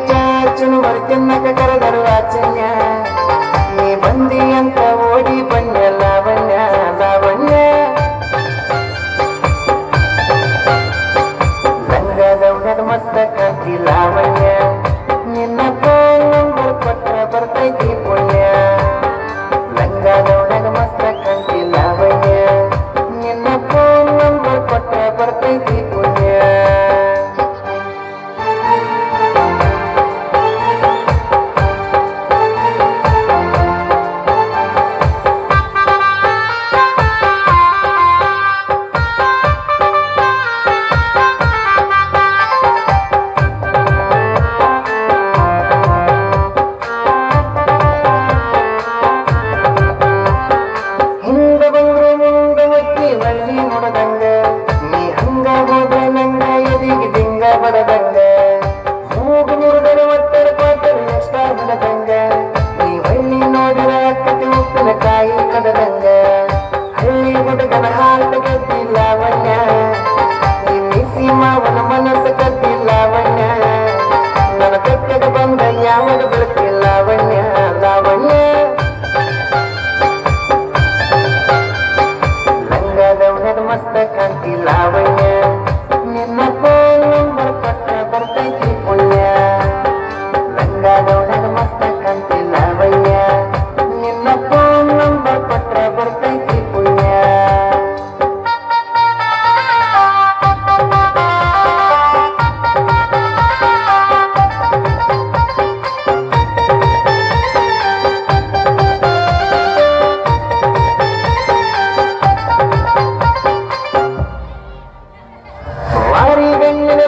ಚಾಚುನು ಬರ್ತಿನ್ನಕ ಕರೆದರು ಆಚನ್ಯ ನೀ ಬಂದಿ ಅಂತ ಓಡಿ ಬನ್ಯ ಲಾವಣ್ಯ ಲಾವಣ್ಯ ಲಂಗದ ಉಡದ ಮಸ್ತ ಕಾಂತಿ ಲಾವಣ್ಯ ನಿನ್ನ ಫೋನ್ ನಂಬರ್ ಕೊಟ್ಟ ಬರ್ತೈತಿ ಪುಣ್ಯ ಲಂಗದ ಉಡದ ಮಸ್ತ ಕಾಂತಿ ಲಾವಣ್ಯ ನಿನ್ನ ಫೋನ್ ನಂಬರ್ ಕೊಟ್ಟ ಬರ್ತೈತಿ ಪುಣ್ಯ ನೀ ಹಂಗ ಹೋದ್ರೆ ನಂಗ ಎದಿಗೆ ದಿಂಗ ಬಡದಂಗ ಮೂಗು ಮುರುಗನ ಒತ್ತಡ ಪಾತ್ರ ಎಷ್ಟ ಬಡದಂಗ ನೀ ಹಳ್ಳಿ ನೋಡಿರ ಕತಿ ಉಪ್ಪಿನಕಾಯಿ ಕಡದಂಗ ಹಳ್ಳಿ ಹುಡುಗನ ಹಾಟ ಗದ್ದಿ ಲಾವಣ್ಯ ನೀ ಮಿಸಿ ಮಾವನ ಮನಸ್ಸು ಕದ್ದಿ ಲಾವಣ್ಯ ನನ್ನ ಕಟ್ಟಡ ಬಂದ ಯಾವಾಗ ಬೆಳಕಿ ಲಾವಣ್ಯ ಲಾವಣ್ಯ ಮಸ್ತ ಕಾಂತಿ ಲಾವಣ್ಯ ನಿನ್ನ ಫೋನ್ ನಂಬರ್ ಕೊಟ್ಟ ಬರ್ತೈತಿ ಪುಣ್ಯ ಲಂಗಾದವನ ಮಸ್ತ ಕಾಂತಿ ಲಾವಣ್ಯ ನಿನ್ನ ಫೋನ್ ನಂಬರ್ ಕೊಟ್ಟ ಬರ್ತೈತಿ ಪುಣ್ಯ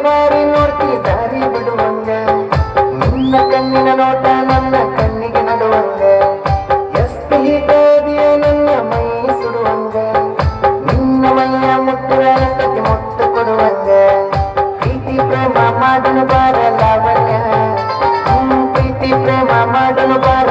ಬಾರಿ ನೋಡ್ತಿ ದಾರಿ ಬಿಡುವಂಗ ನಿನ್ನ ಕಣ್ಣಿನ ನೋಟ ನನ್ನ ಕಣ್ಣಿಗೆ ನಡುವಂಗ ಎಷ್ಟು ಹೀಟಾದಿಯೋ ನನ್ನ ಮೈ ಸುಡುವಂಗ ನಿನ್ನ ಮೈಯ ಮುಟ್ಟುವ ಸತಿ ಮುಟ್ಟು ಕೊಡುವಂಗ ಪ್ರೀತಿ ಪ್ರೇಮ ಮಾಡಲು ಬಾರ ಲಾವಣ್ಯ ಪ್ರೀತಿ ಪ್ರೇಮ ಮಾಡಲು ಬಾರ